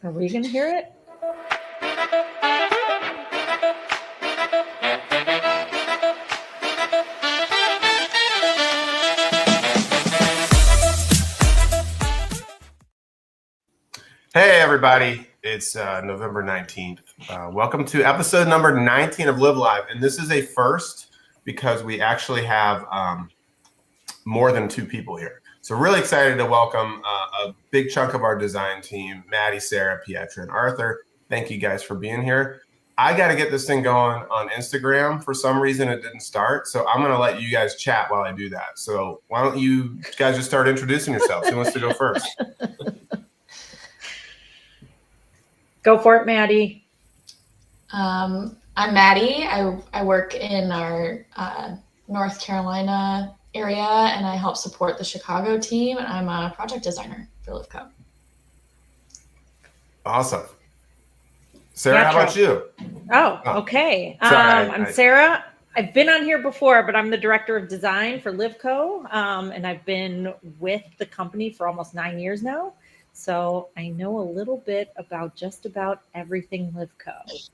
Are we going to hear it? Hey, everybody. It's November 19th. Welcome to episode number 19 of LivLive. And this is a first because we actually have more than two people here. So really excited to welcome a big chunk of our design team, Maddy, Sara, Pyetra, and Arthur. Thank you guys for being here. I got to get this thing going on Instagram. For some reason, it didn't start. So I'm going to let you guys chat while I do that. So why don't you guys just start introducing yourselves? Who wants to go first? Go for it, Maddy. I'm Maddy. I work in our North Carolina area, and I help support the Chicago team, and I'm a project designer for LivCo. Awesome. Sara, how about you? Oh, okay. Sorry, I'm Sara. I've been on here before, but I'm the director of design for LivCo, and I've been with the company for almost 9 years now. So I know a little bit about just about everything LivCo.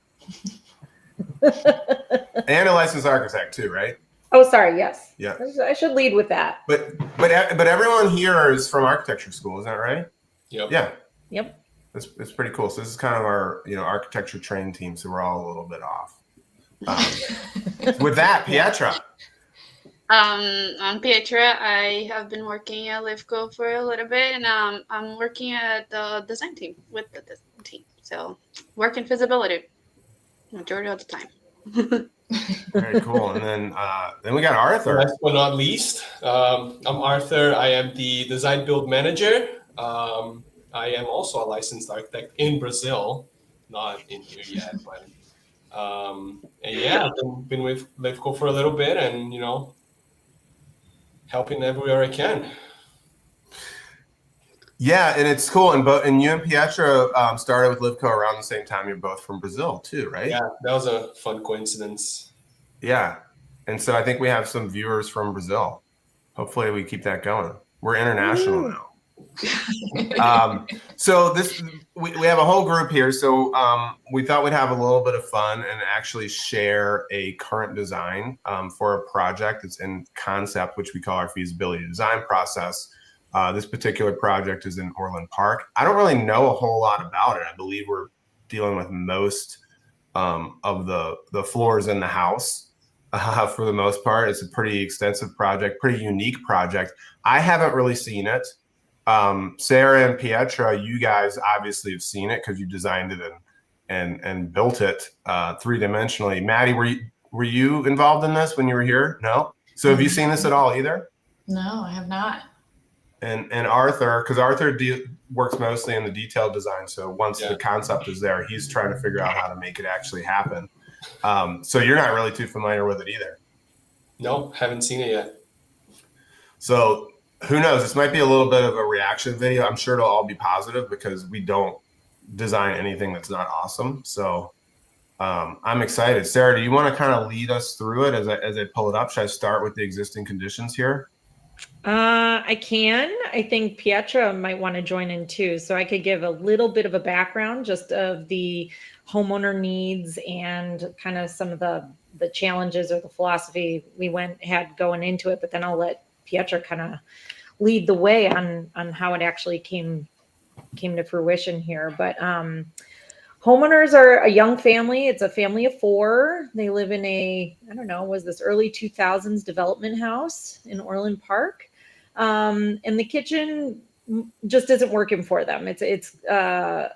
And a licensed architect too, right? Oh, sorry. Yes. Yeah. I should lead with that. But everyone here is from architecture school, is that right? Yep. Yeah. Yep. It's pretty cool. So this is kind of our architecture trained team. So we're all a little bit off. With that, Pyetra. I'm Pyetra. I have been working at LivCo for a little bit, and I'm working at the design team with the design team. So working feasibility majority of the time. Very cool. And then we got Arthur. Last but not least, I'm Arthur. I am the design build manager. I am also a licensed architect in Brazil, not in here yet, but and yeah, I've been with LivCo for a little bit, and helping everywhere I can. Yeah, and it's cool. And you and Pyetra started with LivCo around the same time. You're both from Brazil too, right? Yeah, that was a fun coincidence. Yeah. And so I think we have some viewers from Brazil. Hopefully we keep that going. We're international now. So we have a whole group here. So we thought we'd have a little bit of fun and actually share a current design for a project that's in concept, which we call our feasibility design process. This particular project is in Orland Park. I don't really know a whole lot about it. I believe we're dealing with most of the floors in the house for the most part. It's a pretty extensive project, pretty unique project. I haven't really seen it. Sara and Pyetra, you guys obviously have seen it because you designed it and built it three-dimensionally. Maddy, were you involved in this when you were here? No? So have you seen this at all either? No, I have not. And Arthur, because Arthur works mostly in the detailed design. So once the concept is there, he's trying to figure out how to make it actually happen. So you're not really too familiar with it either. No, haven't seen it yet. So who knows? This might be a little bit of a reaction video. I'm sure it'll all be positive because we don't design anything that's not awesome. So I'm excited. Sara, do you want to kind of lead us through it as I pull it up? Should I start with the existing conditions here? I can. I think Pyetra might want to join in too. So I could give a little bit of a background just of the homeowner needs and kind of some of the challenges or the philosophy we had going into it. But then I'll let Pyetra kind of lead the way on how it actually came to fruition here. But homeowners are a young family. It's a family of four. They live in was this early 2000s development house in Orland Park. And the kitchen just isn't working for them. It's a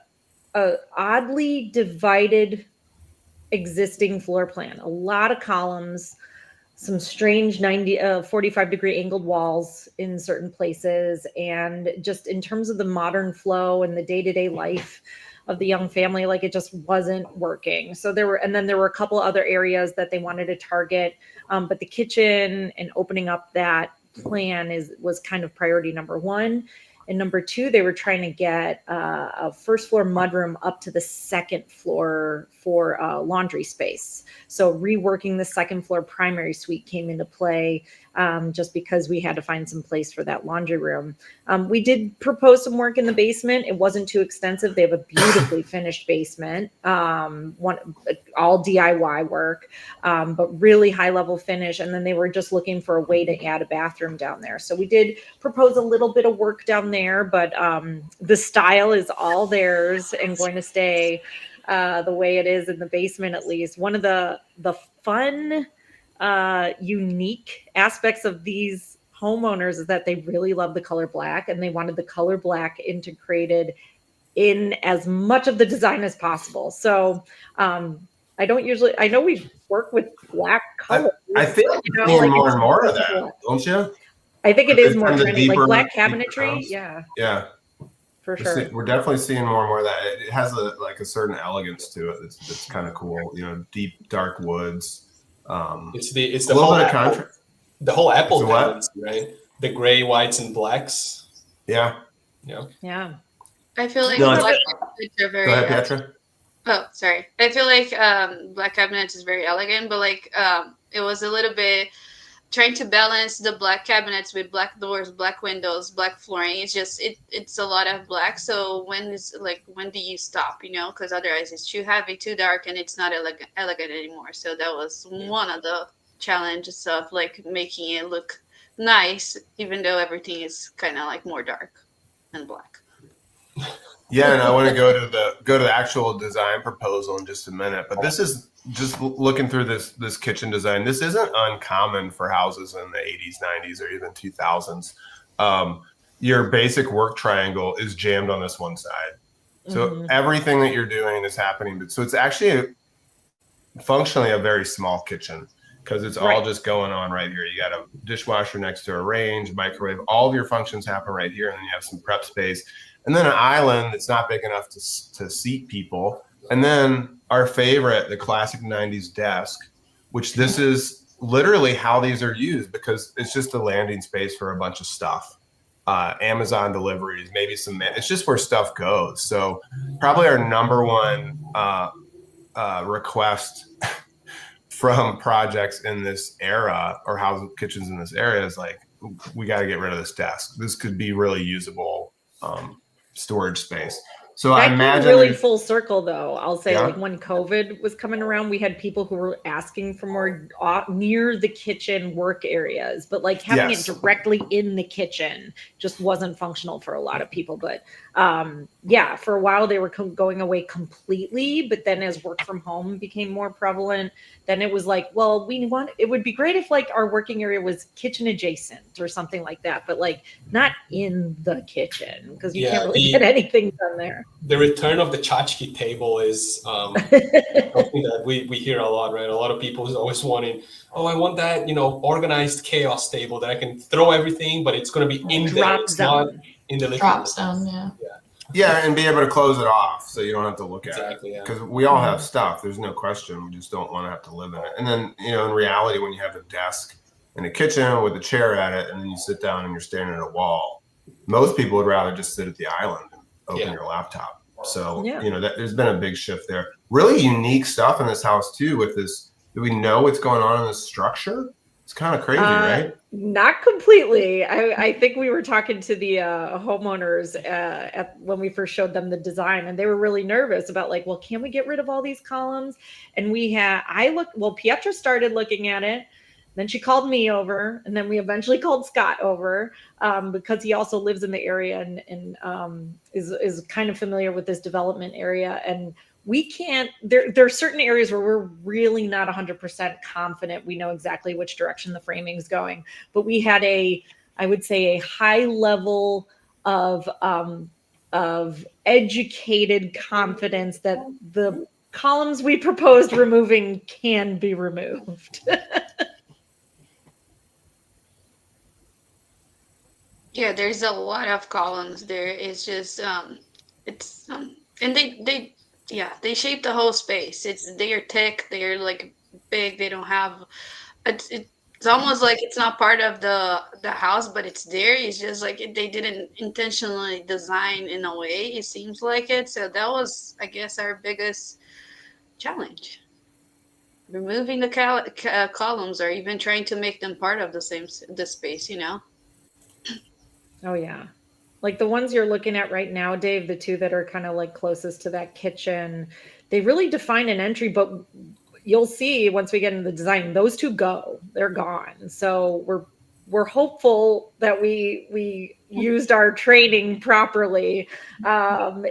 oddly divided existing floor plan, a lot of columns, some strange 45-degree angled walls in certain places. And just in terms of the modern flow and the day-to-day life of the young family, like it just wasn't working. So there were a couple other areas that they wanted to target. But the kitchen and opening up that plan was kind of priority number one. And number two, they were trying to get a first floor mudroom up to the second floor for laundry space. So reworking the second floor primary suite came into play. just because we had to find some place for that laundry room. We did propose some work in the basement. It wasn't too extensive. They have a beautifully finished basement, all DIY work, but really high level finish. And then they were just looking for a way to add a bathroom down there. So we did propose a little bit of work down there, but the style is all theirs and going to stay the way it is in the basement, at least. One of the fun, unique aspects of these homeowners is that they really love the color black, and they wanted the color black integrated in as much of the design as possible. So I know we work with black color. I think we're seeing more and more of that, don't you? I think it is more From the trendy, like deeper- black deeper cabinetry. house. Yeah, Yeah. for sure. We're definitely seeing more and more of that. It has a certain elegance to it. It's kind of cool. Deep dark woods. It's the a little whole bit of Apple, contrast. the whole Apple It's a what? tendency, right? The gray, whites, and blacks. Yeah. Yeah. I feel like No, black cabinets are very. Go ahead, Pyetra. Oh, sorry. I feel like black cabinets is very elegant, but like it was a little bit trying to balance the black cabinets with black doors, black windows, black flooring. It's just it's a lot of black. So when do you stop? Because otherwise it's too heavy, too dark, and it's not elegant anymore. So that was one of the challenges of like making it look nice, even though everything is kind of like more dark and black. Yeah, and I want to go to the actual design proposal in just a minute. But this is just looking through this kitchen design. This isn't uncommon for houses in the 80s, 90s, or even 2000s. Your basic work triangle is jammed on this one side. So everything that you're doing is happening. So it's actually functionally a very small kitchen, because it's all just going on right here. You got a dishwasher next to a range, microwave. All of your functions happen right here, and then you have some prep space. And then an island that's not big enough to seat people. And then our favorite, the classic 90s desk, which this is literally how these are used, because it's just a landing space for a bunch of stuff. Amazon deliveries, maybe it's just where stuff goes. So probably our number one request from projects in this era, or house kitchens in this area, is like, we got to get rid of this desk. This could be really usable storage space. So That I came imagine really full circle, though. I'll say, Yeah. like when COVID was coming around, we had people who were asking for more near the kitchen work areas, but like having Yes. it directly in the kitchen just wasn't functional for a lot of people. But for a while they were going away completely. But then as work from home became more prevalent, then it was like, well, it would be great if like our working area was kitchen adjacent or something like that, but like not in the kitchen, because you can't really get anything done there. The return of the tchotchke table is something that we hear a lot, right? A lot of people is always wanting, I want that, organized chaos table that I can throw everything, but it's going to be in there. It's not in the living Drop room. zone, yeah. Yeah, and be able to close it off so you don't have to look at Exactly, it. yeah. Because we all have stuff. There's no question. We just don't want to have to live in it. And then, in reality, when you have a desk in a kitchen with a chair at it, and then you sit down and you're staring at a wall, most people would rather just sit at the island and open your laptop. So, there's been a big shift there. Really unique stuff in this house, too, with this. Do we know what's going on in this structure? It's kind of crazy, right? Not completely. I think we were talking to the homeowners when we first showed them the design, and they were really nervous about like, well, can we get rid of all these columns? And Pyetra started looking at it. Then she called me over, and then we eventually called Scott over because he also lives in the area and is kind of familiar with this development area. And we can't, there are certain areas where we're really not 100% confident we know exactly which direction the framing is going. But we had I would say a high level of educated confidence that the columns we proposed removing can be removed. Yeah, there's a lot of columns there. It's just and they shape the whole space. They are thick, they're like big, they don't have it's almost like it's not part of the house, but it's there. It's just like they didn't intentionally design in a way, it seems like it. So that was, I guess, our biggest challenge. removing the columns or even trying to make them part of the space, you know. Oh yeah. Like the ones you're looking at right now, Dave, the two that are kind of like closest to that kitchen, they really define an entry, but you'll see once we get into the design, those two they're gone. So we're hopeful that we used our training properly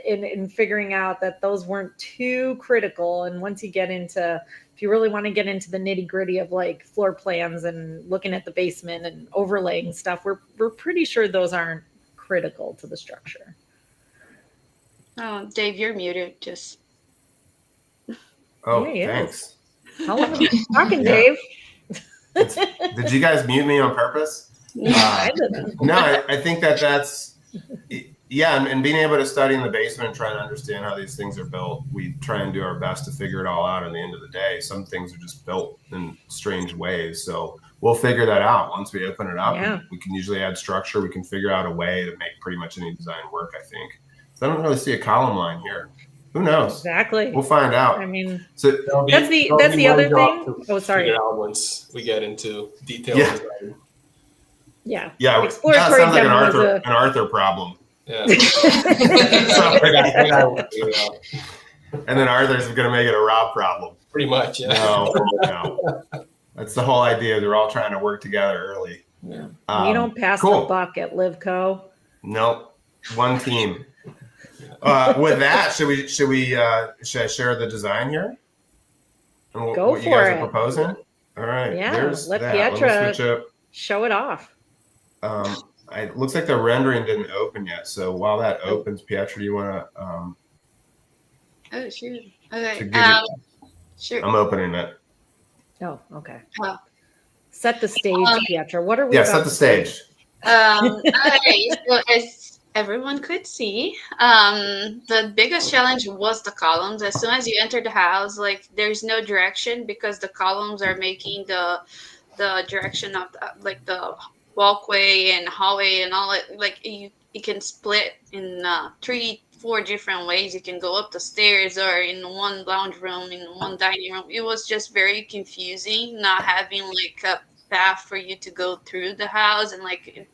in figuring out that those weren't too critical. And once you get into, if you really want to get into the nitty gritty of like floor plans and looking at the basement and overlaying stuff, we're pretty sure those aren't critical to the structure. Oh, Dave, you're muted. Just Oh, Yeah, thanks. how long have you been talking, Yeah. Dave? Did you guys mute me on purpose? I didn't. No, I think that's, yeah, and being able to study in the basement and trying to understand how these things are built, we try and do our best to figure it all out at the end of the day. Some things are just built in strange ways. So we'll figure that out once we open it up. Yeah. We can usually add structure. We can figure out a way to make pretty much any design work, I think. So I don't really see a column line here. Who knows? Exactly. We'll find out. I mean, So that's the other thing. Oh, sorry. Figure out once we get into detailed Yeah. design. Yeah. yeah, Exploratory that sounds like demo an Arthur problem. Yeah. And then Arthur's going to make it a Rob problem. Pretty much, yeah. No. That's the whole idea. They're all trying to work together early. Yeah. We don't pass cool. the buck at LivCo. Nope. One team. With that, should I share the design here? And Go what you for guys it. are proposing? All right. Yeah, There's let that. Let me Pyetra switch up. show it off. It looks like the rendering didn't open yet. So while that opens, Pyetra, do you want to? oh shoot. Okay. To give you- Sure. I'm opening it. Oh, okay. Oh. Set the stage, Pyetra. What are we? Yeah, about set the to stage. Okay, so as everyone could see, the biggest challenge was the columns. As soon as you enter the house, like there's no direction because the columns are making the direction of the walkway and hallway and all it. Like you can split in 3-4 different ways. You can go up the stairs or in one lounge room, in one dining room. It was just very confusing not having like a path for you to go through the house and like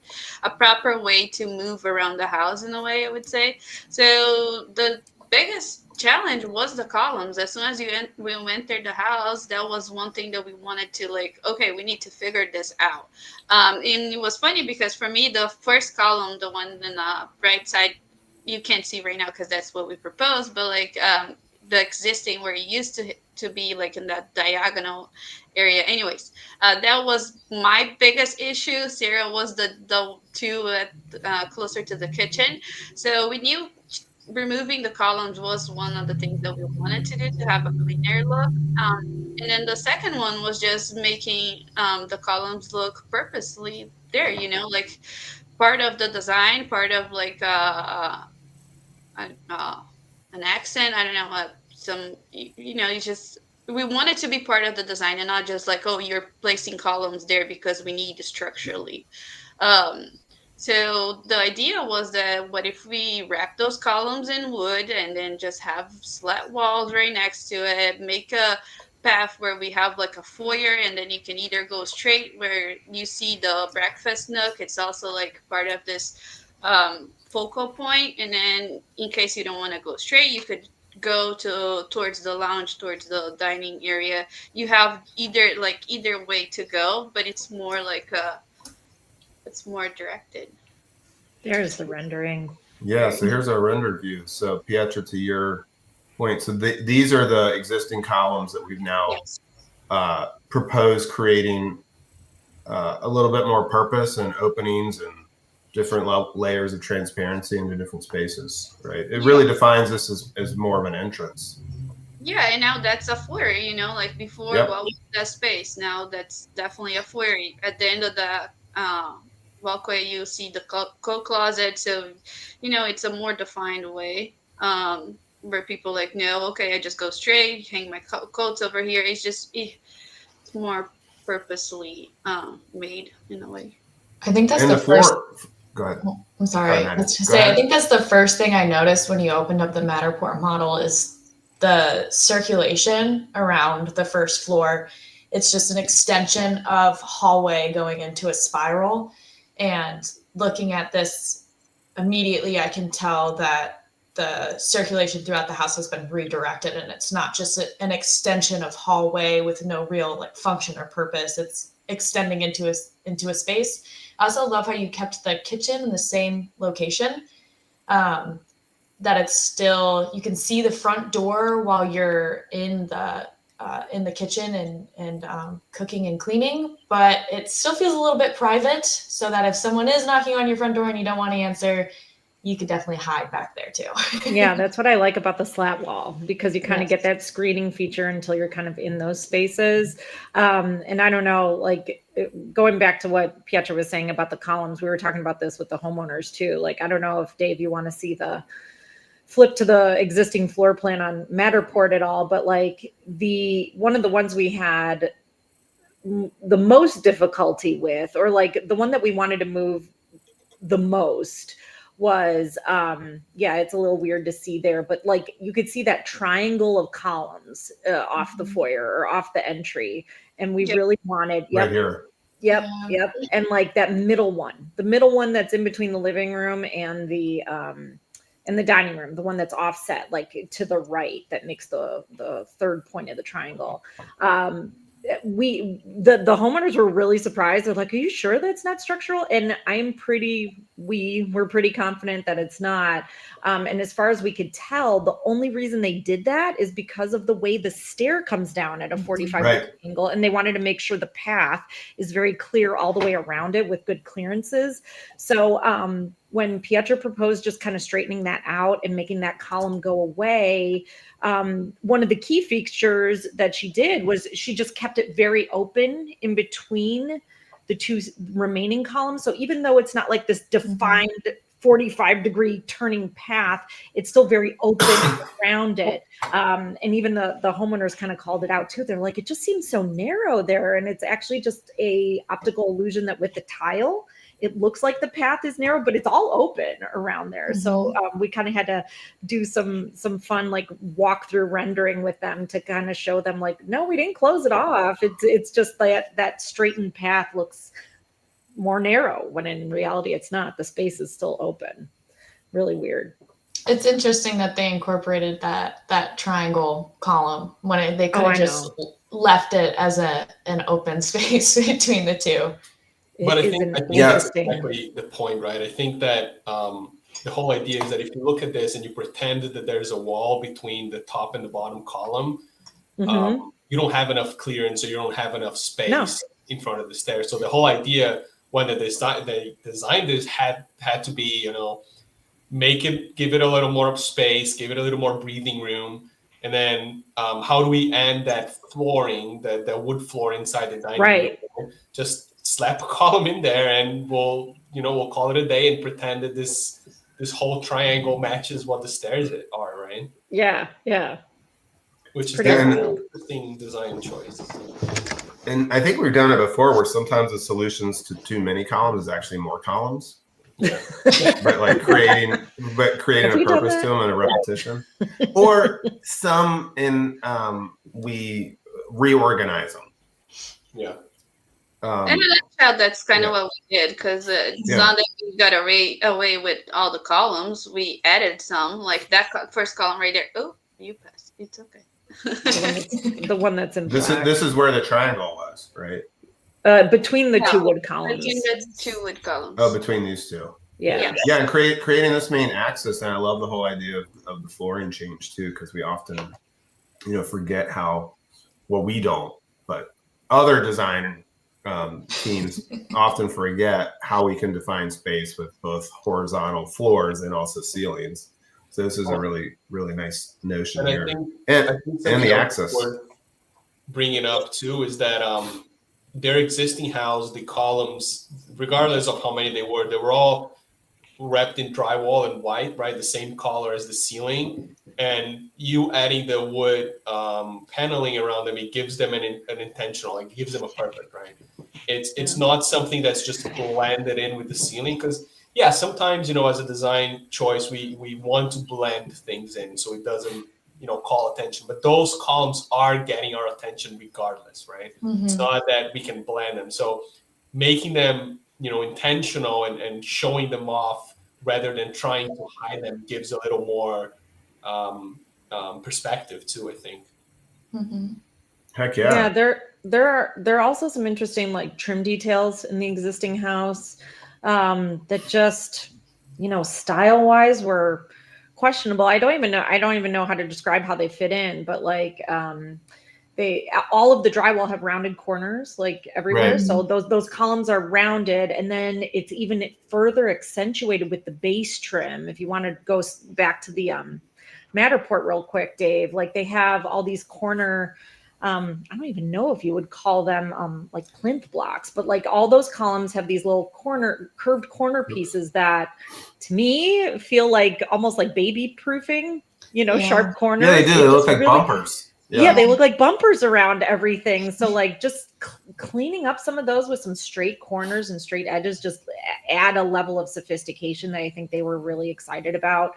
a proper way to move around the house in a way, I would say. So the biggest challenge was the columns. As soon as we entered the house, that was one thing that we wanted to like, okay, we need to figure this out. And it was funny because for me, the first column, the one in the right side, you can't see right now because that's what we proposed, but like the existing where it used to be like in that diagonal area. Anyways, that was my biggest issue. Sara was the two closer to the kitchen. So we knew removing the columns was one of the things that we wanted to do to have a cleaner look. And then the second one was just making the columns look purposely there, you know, like part of the design, part of like an accent. I don't know, some, you know, you just, we want it to be part of the design and not just like, oh, you're placing columns there because we need it structurally. So the idea was that what if we wrap those columns in wood and then just have slat walls right next to it, make a path where we have like a foyer and then you can either go straight where you see the breakfast nook. It's also like part of this focal point. And then in case you don't want to go straight, you could go towards the lounge, towards the dining area. You have either way to go, but it's more like it's more directed. There's the rendering. Yeah, so here's our rendered view. So Pyetra, to your point, so these are the existing columns that we've now proposed creating a little bit more purpose and openings and different layers of transparency into different spaces, right? It really defines this as more of an entrance. Yeah, and now that's a foyer, you know, like before, well, that space, now that's definitely a foyer. At the end of the walkway, you see the coat closet. So, you know, it's a more defined way where people like, no, okay, I just go straight, hang my coats over here. It's just, it's more purposely made in a way. I think that's And the first. Go ahead. I'm sorry. Go ahead, Let's just Go say, ahead. I think that's the first thing I noticed when you opened up the Matterport model is the circulation around the first floor. It's just an extension of hallway going into a spiral. And looking at this immediately, I can tell that the circulation throughout the house has been redirected, and it's not just an extension of hallway with no real like function or purpose. It's extending into a space. I also love how you kept the kitchen in the same location. That it's still, you can see the front door while you're in the kitchen and cooking and cleaning, but it still feels a little bit private, so that if someone is knocking on your front door and you don't want to answer, you could definitely hide back there too. Yeah, that's what I like about the slat wall, because you kind of Yes. get that screening feature until you're kind of in those spaces. And I don't know, like going back to what Pyetra was saying about the columns, we were talking about this with the homeowners too. Like, I don't know if Dave, you want to see the flip to the existing floor plan on Matterport at all, but like one of the ones we had the most difficulty with, or like the one that we wanted to move the most, was it's a little weird to see there, but like you could see that triangle of columns off the foyer or off the entry, and we Yep. really wanted Right here. Yep. Yeah. And like that middle one that's in between the living room and the dining room, the one that's offset like to the right, that makes the third point of the triangle. The homeowners were really surprised. They're like, "Are you sure that's not structural?" And we were pretty confident that it's not. And as far as we could tell, the only reason they did that is because of the way the stair comes down at a 45 Right. degree angle, and they wanted to make sure the path is very clear all the way around it with good clearances. So when Pyetra proposed just kind of straightening that out and making that column go away, one of the key features that she did was she just kept it very open in between the two remaining columns. So even though it's not like this defined 45 degree turning path, it's still very open around it. And even the homeowners kind of called it out too. They're like, it just seems so narrow there. And it's actually just a optical illusion that with the tile, it looks like the path is narrow, but it's all open around there. So we kind of had to do some fun like walkthrough rendering with them to kind of show them like, no, we didn't close it off. It's just that straightened path looks more narrow, when in reality it's not. The space is still open. Really weird. It's interesting that they incorporated that triangle column when they could have just left it as an open space between the two. But I think that's interesting. exactly the point, right? I think that the whole idea is that if you look at this and you pretend that there's a wall between the top and the bottom column, you don't have enough clearance, or you don't have enough space in front of the stairs. So the whole idea when they designed this had to be, give it a little more space, give it a little more breathing room. And then how do we end that flooring, the wood floor inside the dining room? Just slap a column in there, and we'll call it a day and pretend that this whole triangle matches what the stairs are, right? Yeah. Which is Pretty an wild. interesting design choice. And I think we've done it before, where sometimes the solutions to too many columns is actually more columns. Yeah. But like creating a purpose to them and a repetition, or some we reorganize them. Yeah. In a nutshell, that's kind of what we did, because it's not that we got away with all the columns. We added some, like that first column right there. Oh, you passed. It's okay. The one that's in This black. is where the triangle was, right? Between the two wood columns. Between the two wood columns. Oh, between these two. Yeah. Yeah, and creating this main axis, and I love the whole idea of the flooring change too, because we often, forget we don't, but other design teams often forget how we can define space with both horizontal floors and also ceilings. So this is a really, really nice notion here. And the access. Bringing up too is that their existing house, the columns, regardless of how many they were all wrapped in drywall and white, right? The same color as the ceiling. And you adding the wood paneling around them, it gives them an intentional, it gives them a purpose, right? It's not something that's just blended in with the ceiling, because sometimes, as a design choice, we want to blend things in so it doesn't call attention, but those columns are getting our attention regardless, right? It's not that we can blend them. So making them, intentional and showing them off rather than trying to hide them gives a little more perspective too, I think. Heck yeah. There are also some interesting like trim details in the existing house that just, style wise were questionable. I don't even know how to describe how they fit in, but like all of the drywall have rounded corners like everywhere. Right. So those columns are rounded, and then it's even further accentuated with the base trim. If you want to go back to the Matterport real quick, Dave, like they have all these corner, I don't even know if you would call them like plinth blocks, but like all those columns have these little curved corner pieces that to me feel like almost like baby proofing, sharp corners. Yeah, they do. They look like bumpers. Yeah, they look like bumpers around everything. So like just cleaning up some of those with some straight corners and straight edges just add a level of sophistication that I think they were really excited about.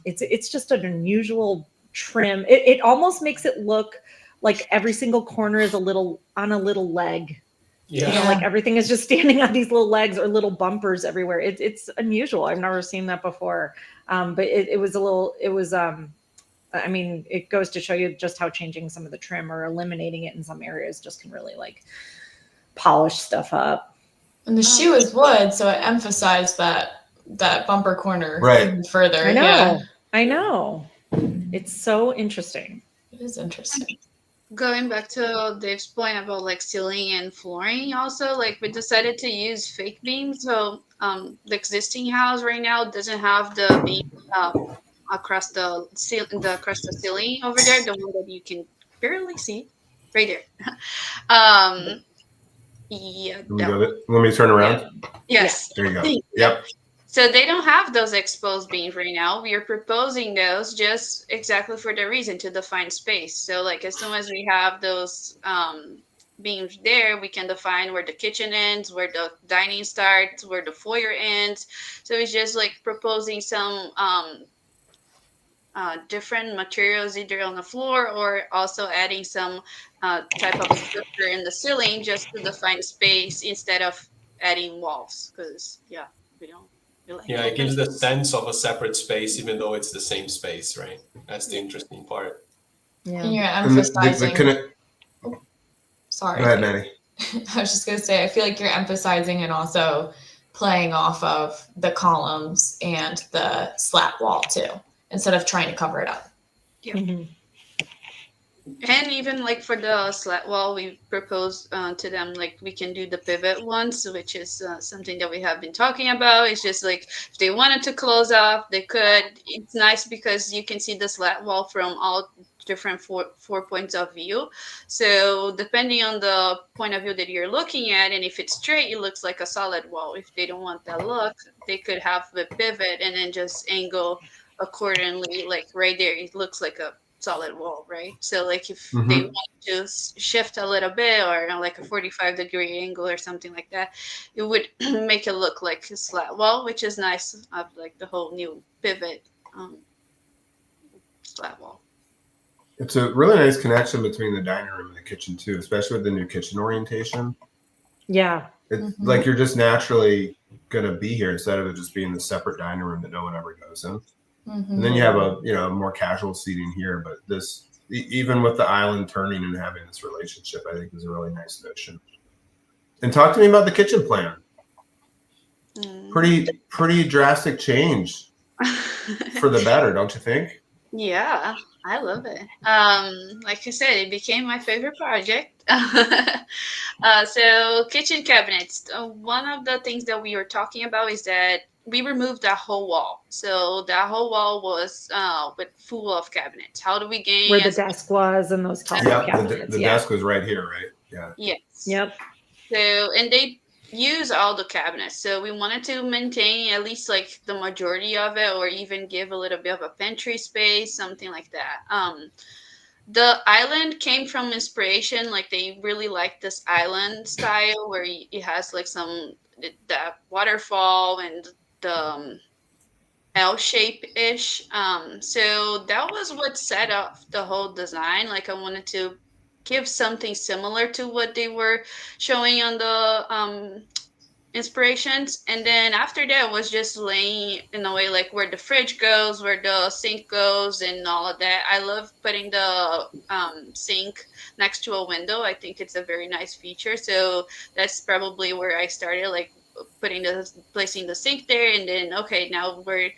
It's just an unusual trim. It almost makes it look like every single corner is on a little leg. Yeah. Like everything is just standing on these little legs or little bumpers everywhere. It's unusual. I've never seen that before. But it was it goes to show you just how changing some of the trim or eliminating it in some areas just can really like polish stuff up. And the shoe is wood, so it emphasized that bumper corner even further. I know. It's so interesting. It is interesting. Going back to Dave's point about like ceiling and flooring, also like we decided to use fake beams. So the existing house right now doesn't have the beam across the ceiling over there, the one that you can barely see right there. Yeah. Let me turn around. Yes. There you go. Yep. So they don't have those exposed beams right now. We are proposing those just exactly for the reason to define space. So like as soon as we have those beams there, we can define where the kitchen ends, where the dining starts, where the foyer ends. So it's just like proposing some different materials either on the floor or also adding some type of structure in the ceiling just to define space instead of adding walls, because we don't. It gives the sense of a separate space, even though it's the same space, right? That's the interesting part. Yeah. And you're emphasizing. Sorry. Go ahead, Maddy. I was just going to say, I feel like you're emphasizing and also playing off of the columns and the slat wall too, instead of trying to cover it up. Yeah. Mm-hmm. And even like for the slat wall, we proposed to them like we can do the pivot ones, which is something that we have been talking about. It's just like if they wanted to close off, they could. It's nice because you can see the slat wall from all different four points of view. So depending on the point of view that you're looking at, and if it's straight, it looks like a solid wall. If they don't want that look, they could have the pivot and then just angle accordingly. Like right there, it looks like a solid wall, right? So like if they want to shift a little bit or like a 45-degree angle or something like that, it would make it look like a slat wall, which is nice of like the whole new pivot slat wall. It's a really nice connection between the dining room and the kitchen too, especially with the new kitchen orientation. Yeah. It's like you're just naturally gonna be here instead of it just being the separate dining room that no one ever goes in. And then you have a more casual seating here, but this, even with the island turning and having this relationship, I think is a really nice notion. And talk to me about the kitchen plan. Pretty drastic change for the better, don't you think? Yeah, I love it. Like I said, it became my favorite project. So kitchen cabinets. One of the things that we were talking about is that we removed that whole wall. So that whole wall was full of cabinets. How do we gain where the desk was and those tall cabinets? The desk was right here, right? Yeah. Yes. Yep. So and they use all the cabinets. So we wanted to maintain at least like the majority of it, or even give a little bit of a pantry space, something like that. The island came from inspiration. Like they really like this island style where it has like the waterfall and the L shape ish. So that was what set up the whole design. Like I wanted to give something similar to what they were showing on the inspirations, and then after that was just laying in a way like where the fridge goes, where the sink goes, and all of that. I love putting the sink next to a window. I think it's a very nice feature, so that's probably where I started, like placing the sink there, and then okay, now where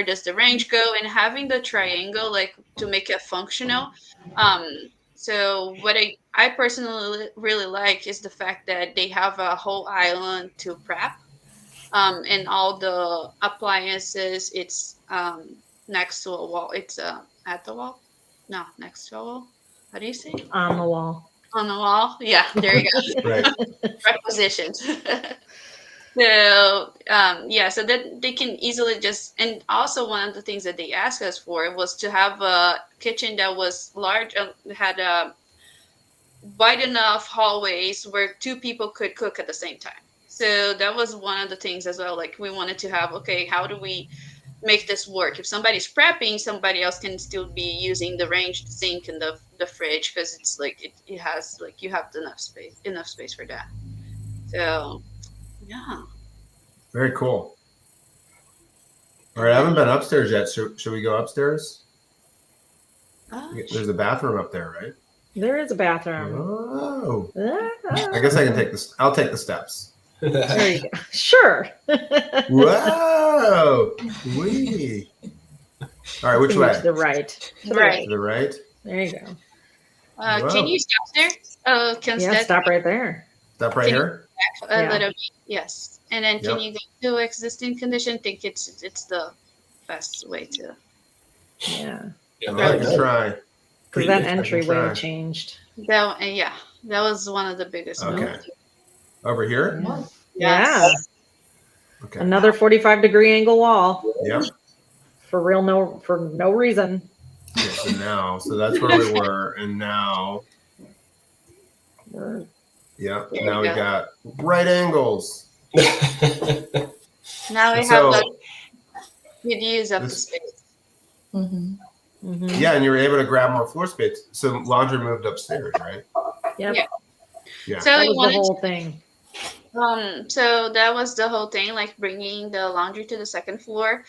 does the range go, and having the triangle like to make it functional. um so what I personally really like is the fact that they have a whole island to prep, and all the appliances. It's next to a wall. It's at the wall. No, next to a wall. How do you say it? On the wall. On the wall? Yeah, there you go. Right. Prepositions. So yeah, so that they can easily just, and also one of the things that they asked us for was to have a kitchen that was large, had a wide enough hallways where two people could cook at the same time. So that was one of the things as well. Like we wanted to have, okay, how do we make this work? If somebody's prepping, somebody else can still be using the range, the sink, and the fridge, because it's like it has like you have enough space for that. So yeah. Very cool. All right, I haven't been upstairs yet. Should we go upstairs? There's a bathroom up there, right? There is a bathroom. Oh, Ah, I guess I can take this. I'll take the steps. there you go. Sure. Whoa! Wee. All right, which way? To the right. To the Right. To the right. There you go. Whoa. Can you stop there? Oh, can Yeah, that stop right there. Step right Can you- here. a Yeah. little bit? Yes. And then can Yep. you go to existing condition? Think it's the best way to. Yeah. Oh, I can try. Because that I can entryway try. changed. Yeah, that was one of the biggest Okay. moves. Over here. Yeah. Okay. Another 45-degree angle wall Yep. for no reason. Okay, so now, so that's where we were, and now, We're- yeah, There now we we go. got right angles. Now we have So like you'd use up the This- space. Mhm. Mhm. yeah, and you were able to grab more floor space. So laundry moved upstairs, right? Yep. Yeah. Yeah. So That we was the wanted whole thing. so that was the whole thing, like bringing the laundry to the second floor.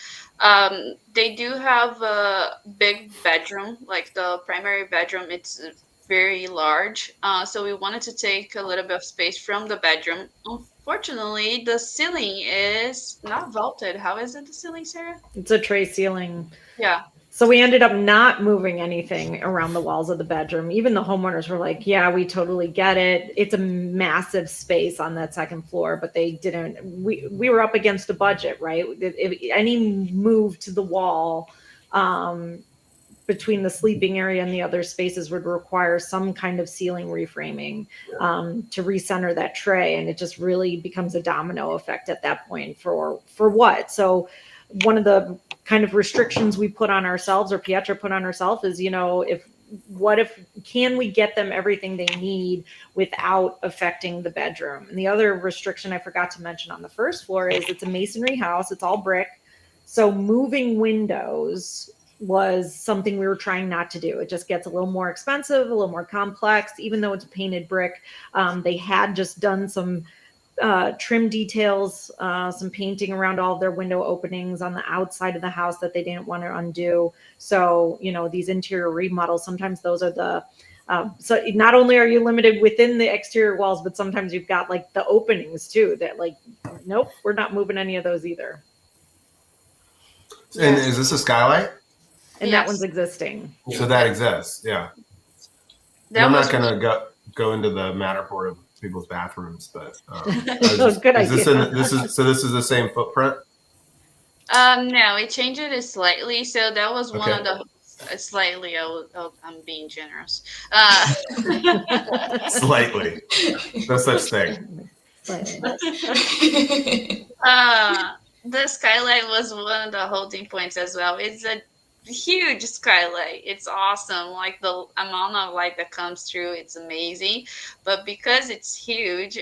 They do have a big bedroom, like the primary bedroom. It's very large. So we wanted to take a little bit of space from the bedroom. Unfortunately, the ceiling is not vaulted. How is it, the ceiling, Sarah? It's a tray ceiling. Yeah. So we ended up not moving anything around the walls of the bedroom. Even the homeowners were like, yeah, we totally get it. It's a massive space on that second floor, but they didn't, we were up against a budget, right? If any move to the wall between the sleeping area and the other spaces would require some kind of ceiling reframing to recenter that tray. And it just really becomes a domino effect at that point for what? So one of the kind of restrictions we put on ourselves, or Pyetra put on herself, is, if can we get them everything they need without affecting the bedroom? And the other restriction I forgot to mention on the first floor is it's a masonry house. It's all brick. So moving windows was something we were trying not to do. It just gets a little more expensive, a little more complex, even though it's painted brick. They had just done some trim details, some painting around all of their window openings on the outside of the house that they didn't want to undo. So, these interior remodels, sometimes those are the, so not only are you limited within the exterior walls, but sometimes you've got like the openings too, that like, nope, we're not moving any of those either. And is this a skylight? And Yes. that one's existing. So that exists, yeah. And That I'm was not going to go into the Matterport of people's bathrooms, but Good is this idea. this is the same footprint? no, it changed it slightly. So that was one Okay. of the slightly. I'm being generous. Slightly. No such thing. The skylight was one of the holding points as well. It's a huge skylight. It's awesome. Like the amount of light that comes through, it's amazing. But because it's huge,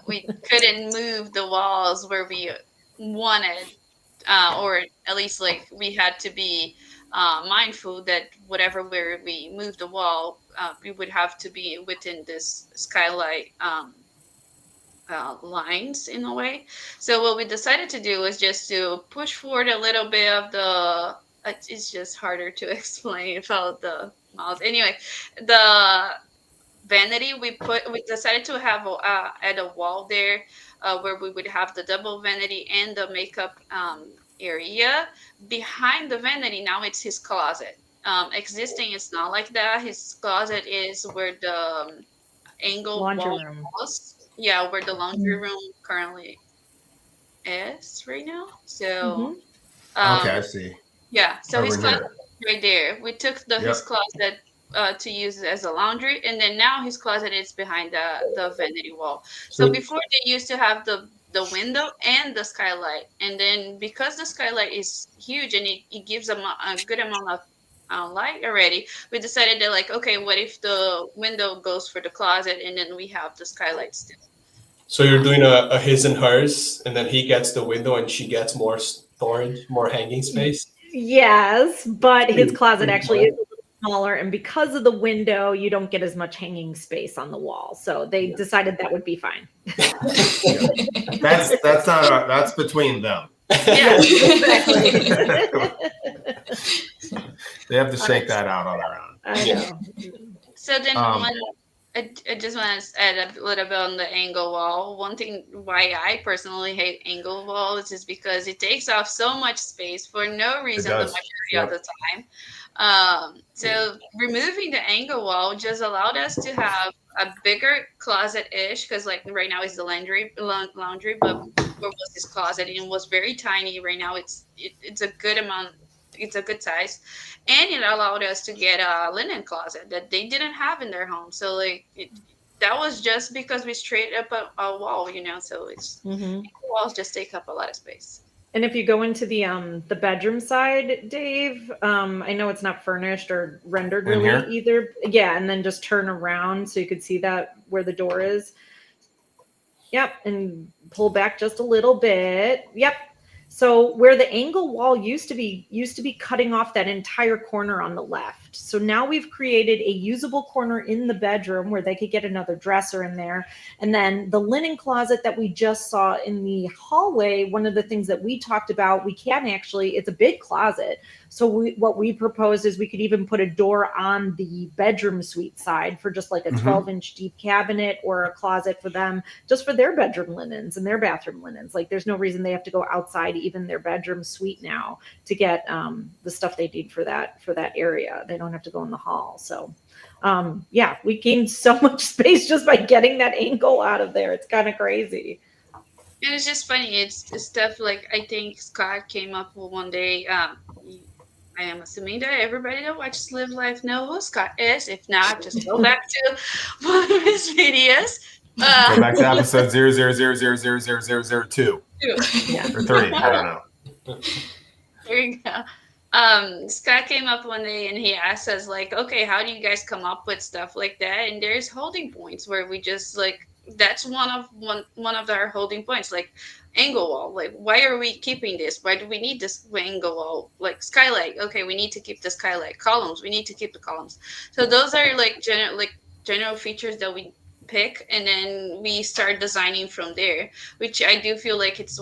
we couldn't move the walls where we wanted or at least like we had to be mindful that whatever where we move the wall, we would have to be within this skylight lines in a way. So what we decided to do was just to push forward a little bit of the. It's just harder to explain without the mouse. Anyway, the vanity we decided to have at a wall there, where we would have the double vanity and the makeup area. Behind the vanity now it's his closet. Existing it's not like that. His closet is where the angle Laundry wall room. was. Yeah, where the laundry Mm. room currently is right now. Mm-hmm. So Okay, I see. yeah, so his Over closet here. is right there. We took his Yep. closet to use as a laundry, and then now his closet is behind the vanity wall. So So before they used to have the window and the skylight, and then because the skylight is huge and it gives a good amount of light already, we decided that like, okay, what if the window goes for the closet, and then we have the skylight still. So you're doing a his and hers, and then he gets the window, and she gets more storage, more hanging space. Yes, but his Pretty- closet pretty actually cool. is a little smaller, and because of the window, you don't get as much hanging space on the wall. So they Yeah. decided that would be fine. that's not that's between them. Yeah. Exactly. They have to shake that out on their own. I Yeah. know. So then Um, I just want to add a little bit on the angle wall. One thing why I personally hate angle walls is because it takes off so much space for no reason the does. majority Yep. of the time. So removing the angle wall just allowed us to have a bigger closet-ish, because like right now is the laundry, but where was this closet? And it was very tiny. Right now it's a good amount. It's a good size, and it allowed us to get a linen closet that they didn't have in their home. So like that was just because we straight up a wall, you know. So it's Mhm. walls just take up a lot of space. And if you go into the bedroom side, Dave, I know it's not furnished or rendered In really here? either. Yeah, and then just turn around so you could see that where the door is. Yep, and pull back just a little bit. Yep. So where the angle wall used to be cutting off that entire corner on the left. So now we've created a usable corner in the bedroom where they could get another dresser in there. And then the linen closet that we just saw in the hallway, one of the things that we talked about, we can actually, it's a big closet. So what we proposed is we could even put a door on the bedroom suite side for just like a Mhm. 12-inch deep cabinet or a closet for them, just for their bedroom linens and their bathroom linens. Like there's no reason they have to go outside even their bedroom suite now to get the stuff they need for that area. They don't have to go in the hall. So yeah, we gained so much space just by getting that angle out of there. It's kind of crazy. And it's just funny. It's stuff like I think Scott came up with one day. I am assuming that everybody that watches LivLive know who Scott is. If not, just go back to one of his videos. Go back to episode 000000002 Yeah. or 3. I don't know. There you go. Scott came up one day and he asked us like, okay, how do you guys come up with stuff like that? And there's holding points where we just like, that's one of our holding points, like angle wall. Like, why are we keeping this? Why do we need this angle wall? Like skylight. Okay, we need to keep the skylight. Columns. We need to keep the columns. So those are like general features that we pick, and then we start designing from there. Which I do feel like it's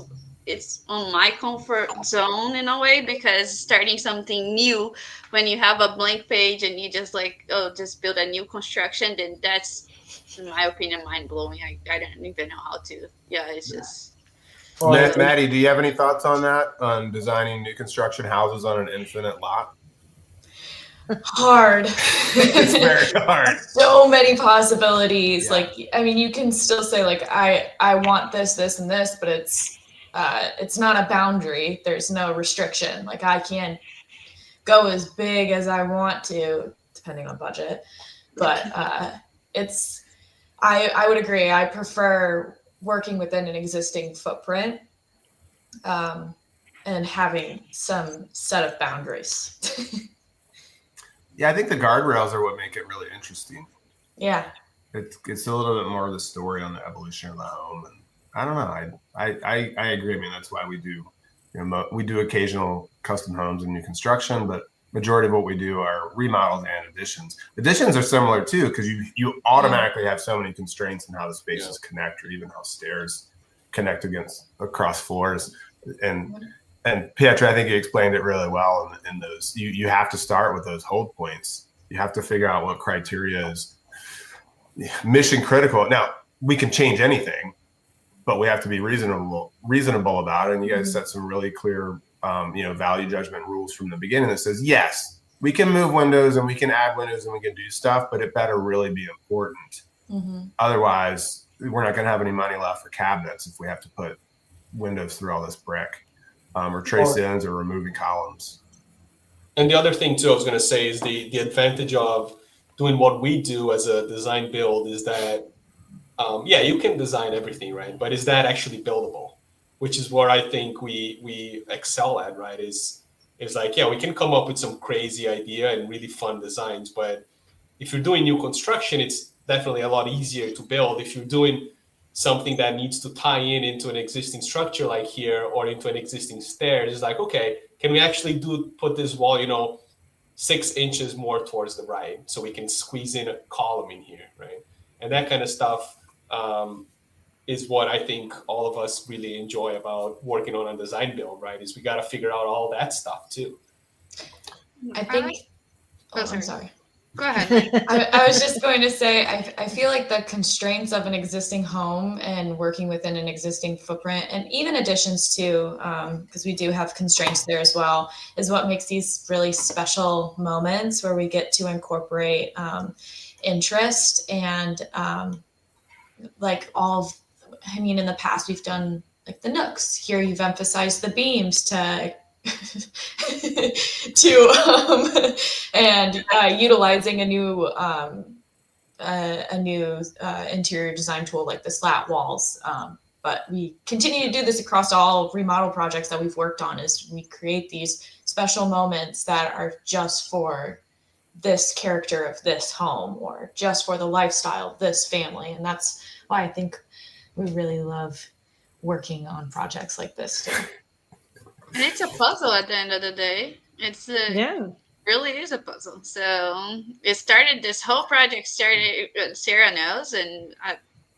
on my comfort zone in a way, because starting something new when you have a blank page and you just like, oh, just build a new construction, then that's, in my opinion, mind-blowing. I don't even know how to. Yeah, it's just Maddy, do you have any thoughts on that, on designing new construction houses on an infinite lot? Hard. It's very hard. So many possibilities. Yeah. Like, I mean, you can still say like, I want this, this, and this, but it's not a boundary. There's no restriction. Like I can go as big as I want to, depending on budget. But I would agree. I prefer working within an existing footprint, and having some set of boundaries. Yeah, I think the guardrails are what make it really interesting. Yeah. It's a little bit more of the story on the evolution of the home, and I don't know. I agree. I mean, that's why we do We do occasional custom homes and new construction, but majority of what we do are remodels and additions. Additions are similar too, because you automatically have so many constraints in how the spaces connect, or even how stairs connect across floors. And Pyetra, I think you explained it really well in those. You have to start with those hold points. You have to figure out what criteria is mission critical. Now, we can change anything, but we have to be reasonable about it. And you guys set some really clear value judgment rules from the beginning that says, yes, we can move windows and we can add windows and we can do stuff, but it better really be important. Otherwise, we're not going to have any money left for cabinets if we have to put windows through all this brick, or trace ends, or removing columns. And the other thing too, I was going to say, is the advantage of doing what we do as a design build is that, you can design everything, right? But is that actually buildable? Which is where I think we excel at, right? Is like, we can come up with some crazy idea and really fun designs, but if you're doing new construction, it's definitely a lot easier to build. If you're doing something that needs to tie into an existing structure like here, or into an existing stairs, it's like, okay, can we actually put this wall, 6 inches more towards the right, so we can squeeze in a column in here, right? And that kind of stuff is what I think all of us really enjoy about working on a design build, right? Is we got to figure out all that stuff too. I think. Oh, I'm sorry. Go ahead. I was just going to say, I feel like the constraints of an existing home and working within an existing footprint, and even additions too, because we do have constraints there as well, is what makes these really special moments where we get to incorporate interest and in the past we've done like the nooks. Here you've emphasized the beams and utilizing a new interior design tool like the slat walls. But we continue to do this across all remodel projects that we've worked on, is we create these special moments that are just for this character of this home, or just for the lifestyle of this family. And that's why I think we really love working on projects like this too. And it's a puzzle at the end of the day. Really is a puzzle. So this whole project started, Sara knows, and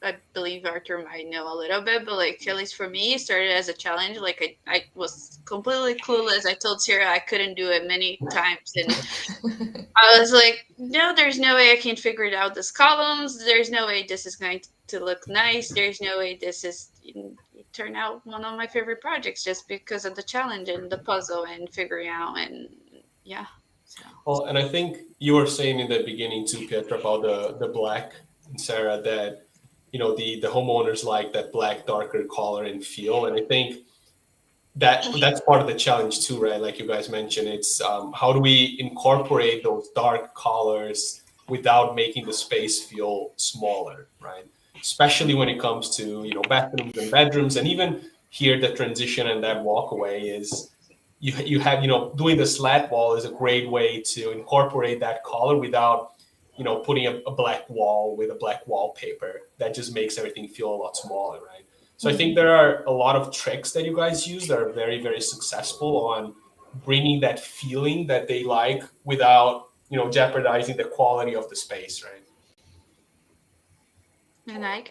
I believe Arthur might know a little bit, but like, at least for me, it started as a challenge. Like I was completely clueless. I told Sara I couldn't do it many times. And I was like, no, there's no way I can figure it out. This columns, there's no way this is going to look nice. There's no way this is turn out one of my favorite projects, just because of the challenge and the puzzle and figuring out. And so. Well, and I think you were saying in the beginning too, Pyetra, about the black, and Sara, that the homeowners like that black, darker color and feel. And I think that's part of the challenge too, right? Like you guys mentioned, it's how do we incorporate those dark colors without making the space feel smaller, right? Especially when it comes to bathrooms and bedrooms. And even here, the transition and that walkaway is you have doing the slat wall is a great way to incorporate that color without putting a black wall with a black wallpaper. That just makes everything feel a lot smaller, right? So I think there are a lot of tricks that you guys use that are very, very successful on bringing that feeling that they like without jeopardizing the quality of the space, right? And I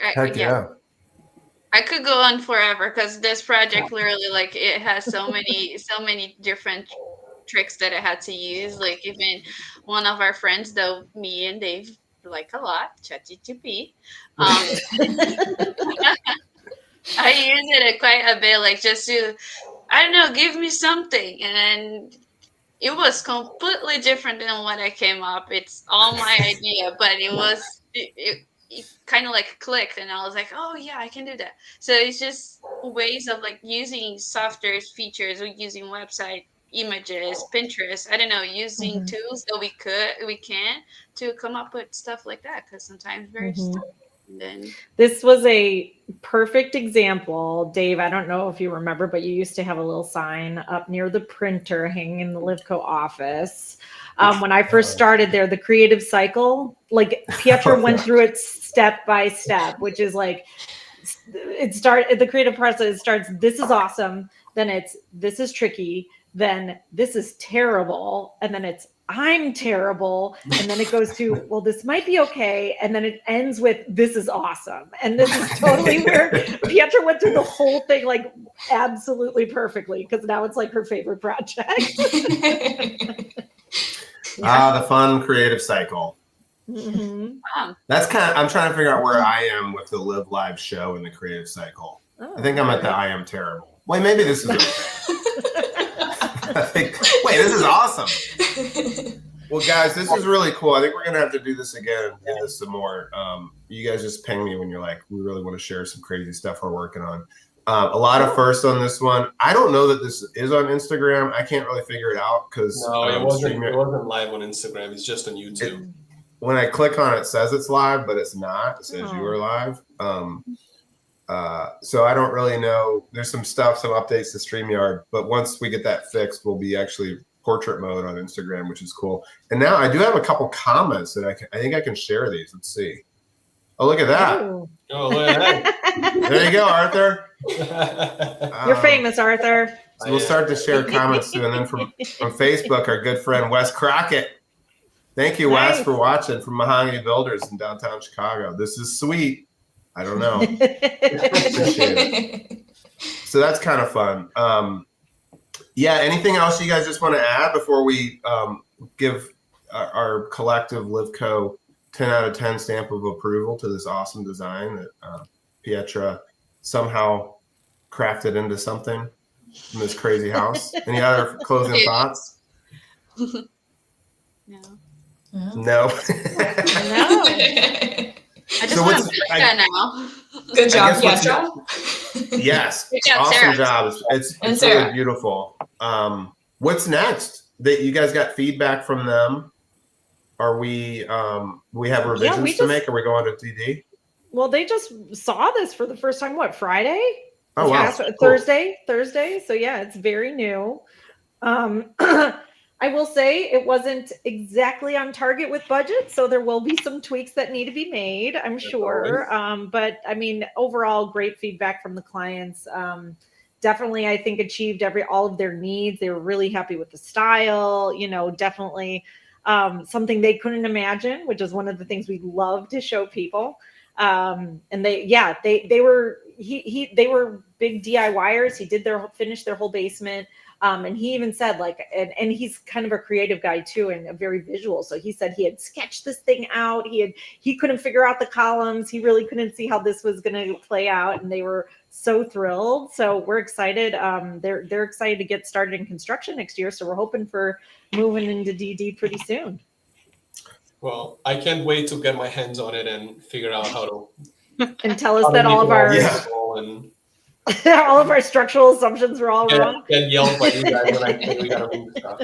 could go on forever, because this project literally, like, it has so many different tricks that I had to use. Like, even one of our friends, though me and Dave like a lot, ChatGPT. I use it quite a bit, like, just to, I don't know, give me something. And it was completely different than what I came up. It's all my idea, but it kind of like clicked, and I was like, oh yeah, I can do that. So it's just ways of like using software features, or using website images, Pinterest, I don't know, using tools that we can to come up with stuff like that, because sometimes very stuck. Then this was a perfect example, Dave. I don't know if you remember, but you used to have a little sign up near the printer hanging in the LivCo office. When I first started there, the creative cycle, like Pyetra went through it step by step, which is like, the creative process starts, this is awesome. then it's this is tricky, then this is terrible, and then it's I'm terrible, and then it goes to well, this might be okay, and then it ends with this is awesome, and this is totally where Pyetra went through the whole thing like absolutely perfectly because now it's like her favorite project. The fun creative cycle. Mm-hmm. Wow. That's kind of, I'm trying to figure out where I am with the LivLive show in the creative cycle. Oh, I think I'm at the I am terrible. Wait, maybe this is okay. I think, wait, this is awesome. Well, guys, this is really cool. I think we're going to have to do this again and do this some more. You guys just ping me when you're like, we really want to share some crazy stuff we're working on. A lot of firsts on this one. I don't know that this is on Instagram. I can't really figure it out because No, it wasn't live on Instagram. It's just on YouTube. When I click on it, it says it's live, but it's not. It says you are live. So I don't really know. There's some stuff, some updates to StreamYard, but once we get that fixed, we'll be actually portrait mode on Instagram, which is cool. And now I do have a couple comments that I think I can share these. Let's see. Oh, look at that. Oh. Oh, look at that. There you go, Arthur. You're famous, Arthur. So we'll start to share comments too. And then from Facebook, our good friend Wes Crockett. Thank you, Wes, Nice. for watching from Mahogany Builders in downtown Chicago. This is sweet. I don't know. Appreciate it. So that's kind of fun. Yeah, anything else you guys just want to add before we give our collective LivCo 10 out of 10 stamp of approval to this awesome design that Pyetra somehow crafted into something in this crazy house? Any other closing thoughts? No. No. No. I just So want what's- to play now. Good job, I guess Pyetra. Yes. Good job, Awesome Sara. job. It's And really Sara. beautiful. What's next? That you guys got feedback from them? Are we have revisions to make? Are we going to DD? Well, they just saw this for the first time, what, Friday? Oh, wow. Yeah, so Thursday. So yeah, it's very new. I will say it wasn't exactly on target with budget, so there will be some tweaks that need to be made, I'm sure. But I mean, overall, great feedback from the clients. Definitely, I think achieved all of their needs. They were really happy with the style, definitely something they couldn't imagine, which is one of the things we love to show people. And they were big DIYers. He did finish their whole basement. And he even said and he's kind of a creative guy too, and a very visual. So he said he had sketched this thing out. He couldn't figure out the columns. He really couldn't see how this was going to play out. And they were so thrilled. So we're excited. They're excited to get started in construction next year. So we're hoping for moving into DD pretty soon. Well, I can't wait to get my hands on it and figure out how to. And tell us that all of our and all of our structural assumptions were all wrong. get yelled by you guys when I say we gotta move stuff.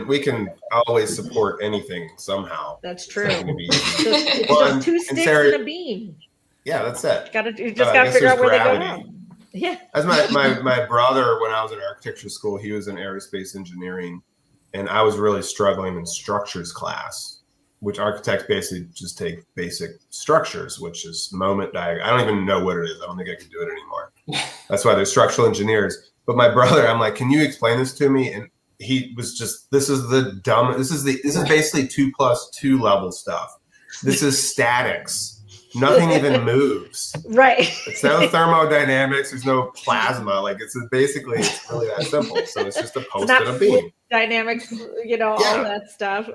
We can always support anything somehow. That's true. It's not gonna be It's easy. just Well, two and sticks Sarah- and a beam. Yeah, that's it. You just I got to guess figure out there's where they go gravity. wrong. Yeah. As my brother, when I was in architecture school, he was in aerospace engineering, and I was really struggling in structures class, which architects basically just take basic structures, which is moment diagram. I don't even know what it is. I don't think I can do it anymore. That's why there's structural engineers. But my brother, I'm like, can you explain this to me? And he was just, this is basically 2+2 level stuff. This is statics. Nothing even moves. Right. It's no thermodynamics. There's no plasma. It's really that simple. So it's just a post and a beam. Dynamics, all that stuff.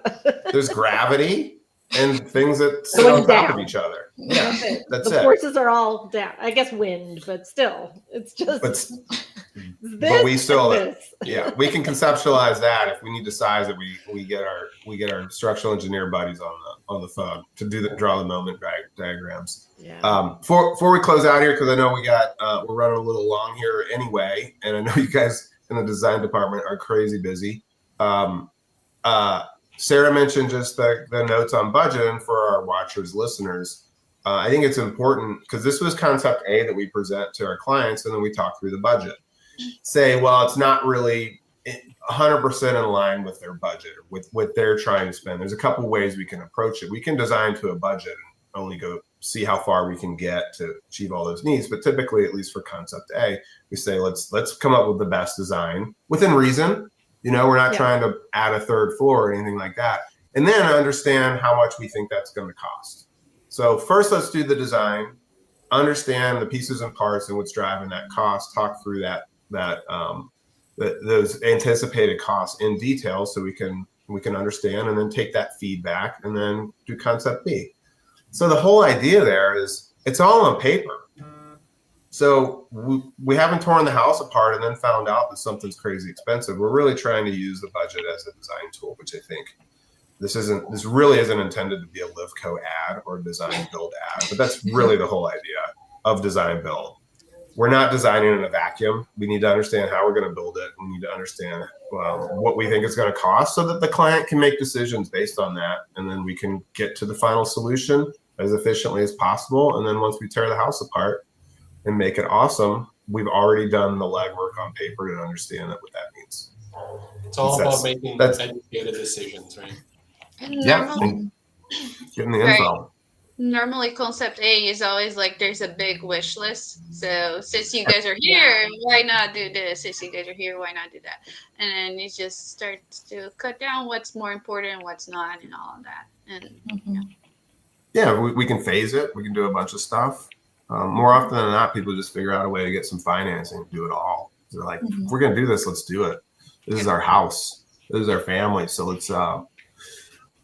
There's gravity and things that sit on top of each other. Yeah, that's the it. forces are all down. I guess wind, but still, it's just. But we still, this. yeah, we can conceptualize that. If we need to size it, we get our structural engineer buddies on the phone to draw the moment diagrams. Yeah. Before we close out here, because I know we're running a little long here anyway, and I know you guys in the design department are crazy busy. Sara mentioned just the notes on budget, and for our watchers, listeners, I think it's important because this was concept A that we present to our clients, and then we talk through the budget. Say, well, it's not really 100% in line with their budget, with what they're trying to spend. There's a couple ways we can approach it. We can design to a budget only go see how far we can get to achieve all those needs. But typically, at least for concept A, we say let's come up with the best design within reason. We're not trying to add a third floor or anything like that. And then understand how much we think that's going to cost. So first, let's do the design, understand the pieces and parts and what's driving that cost, talk through those anticipated costs in detail so we can understand, and then take that feedback and then do concept B. So the whole idea there is it's all on paper. So we haven't torn the house apart and then found out that something's crazy expensive. We're really trying to use the budget as a design tool, which I think this really isn't intended to be a LivCo ad or a design build ad, but that's really the whole idea of design build. We're not designing in a vacuum. We need to understand how we're going to build it. We need to understand what we think it's going to cost so that the client can make decisions based on that. And then we can get to the final solution as efficiently as possible. And then once we tear the house apart and make it awesome, we've already done the legwork on paper to understand what that means. It's all about making educated decisions, right? And getting the info. Normally concept A is always like there's a big wish list. So since you guys are here, why not do this? Since you guys are here, why not do that? And then it just starts to cut down what's more important and what's not and all of that. And we can phase it. We can do a bunch of stuff. More often than not, people just figure out a way to get some financing and do it all. They're like, if we're going to do this, let's do it. This is our house. This is our family. So let's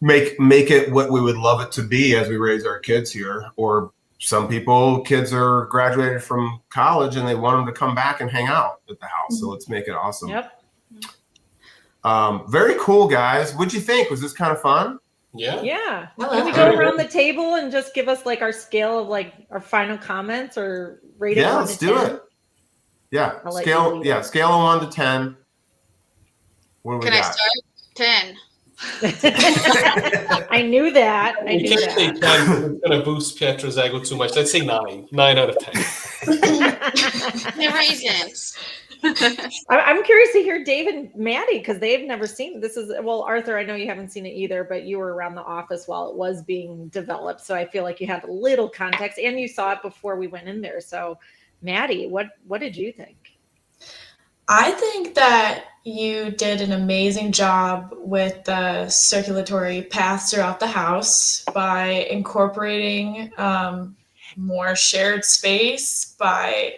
make it what we would love it to be as we raise our kids here. Or some kids are graduated from college and they want them to come back and hang out at the house. So let's make it awesome. Yep. Very cool, guys. What'd you think? Was this kind of fun? Yeah. Yeah. I Can we love go it. around the table and just give us like our scale of like our final comments or rate it? Yeah, 1 let's to do 10? it. Yeah. I'll let Scale. you lead Yeah. it. Scale of 1 to 10. What do we can I got? start? 10. I knew that. I We knew can't say that. 10. It's going to boost Pyetra's ego too much. Let's say 9. 9 out of 10. The reasons. I'm curious to hear Dave and Maddy because they've never seen this. Arthur, I know you haven't seen it either, but you were around the office while it was being developed, so I feel like you have a little context, and you saw it before we went in there. So, Maddy, what did you think? I think that you did an amazing job with the circulatory paths throughout the house by incorporating more shared space, by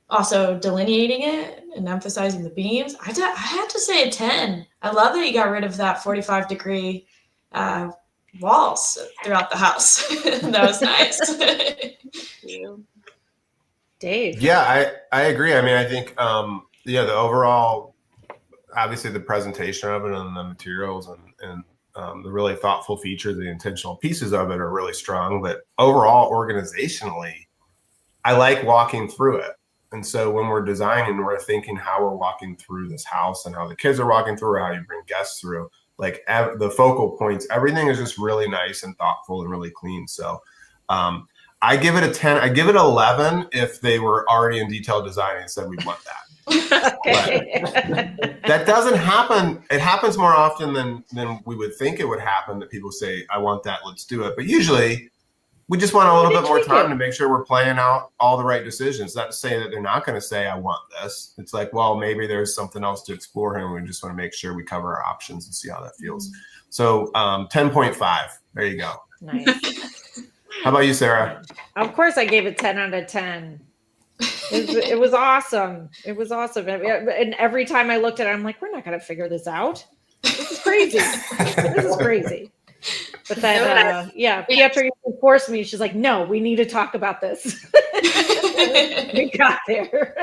also delineating it and emphasizing the beams. I had to say a 10. I love that you got rid of that 45-degree walls throughout the house. That was nice. Dave. Yeah, I agree. I mean, I think, the overall, obviously the presentation of it and the materials and the really thoughtful features, the intentional pieces of it are really strong. But overall, organizationally, I like walking through it. And so when we're designing, we're thinking how we're walking through this house and how the kids are walking through, or how you bring guests through. Like the focal points, everything is just really nice and thoughtful and really clean. So I give it a 10. I give it 11 if they were already in detailed design and said we want that. Okay. That doesn't happen. It happens more often than we would think it would happen, that people say, I want that, let's do it. But usually we just want a little bit more time to make sure we're playing out all the right decisions. Not to say that they're not going to say, I want this. It's like, well, maybe there's something else to explore here, and we just want to make sure we cover our options and see how that feels. So 10.5. There you go. Nice. How about you, Sarah? Of course, I gave it 10 out of 10. It was awesome. It was awesome. And every time I looked at it, I'm like, we're not going to figure this out. This is crazy. This is crazy. But then, Pyetra forced me. She's like, no, we need to talk about this. We got there.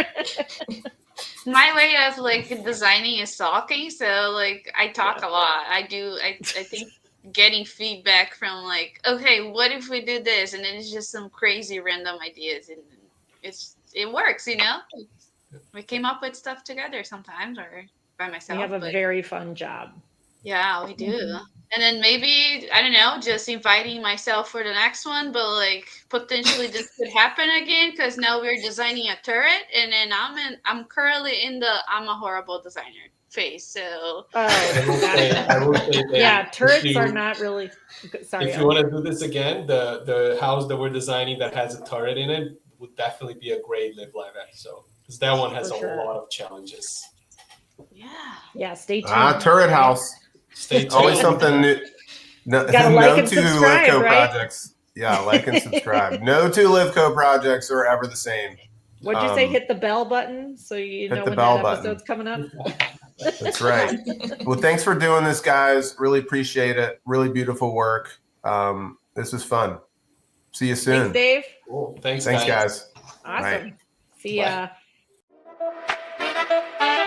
My way of like designing is talking. So like I talk a lot. I think getting feedback from like, okay, what if we do this? And then it's just some crazy random ideas, and it works, you know? We came up with stuff together sometimes, or by myself. You have a very fun job. Yeah, we do. And then maybe, I don't know, just inviting myself for the next one, but like potentially this could happen again, because now we're designing a turret, and then I'm currently in the I'm a horrible designer face. So I will say, that Yeah, turrets if are you- not really. Sorry. If you want to do this again, the house that we're designing that has a turret in it would definitely be a great LivLive episode, because that one has For a sure. lot of challenges. yeah, Stay tuned. Turret right? house. Stay tuned. Always something new. No, Gotta like no and two subscribe, LivCo right? projects. Yeah, like and subscribe. No two LivCo projects are ever the same. What'd you say? Um, Hit the bell button so you hit know the when bell that button. episode's coming up. That's right. Well, thanks for doing this, guys. Really appreciate it. Really beautiful work. This was fun. See you soon. Thanks, Dave. Cool. Thanks, Thanks, guys. guys. Awesome. See ya. Bye.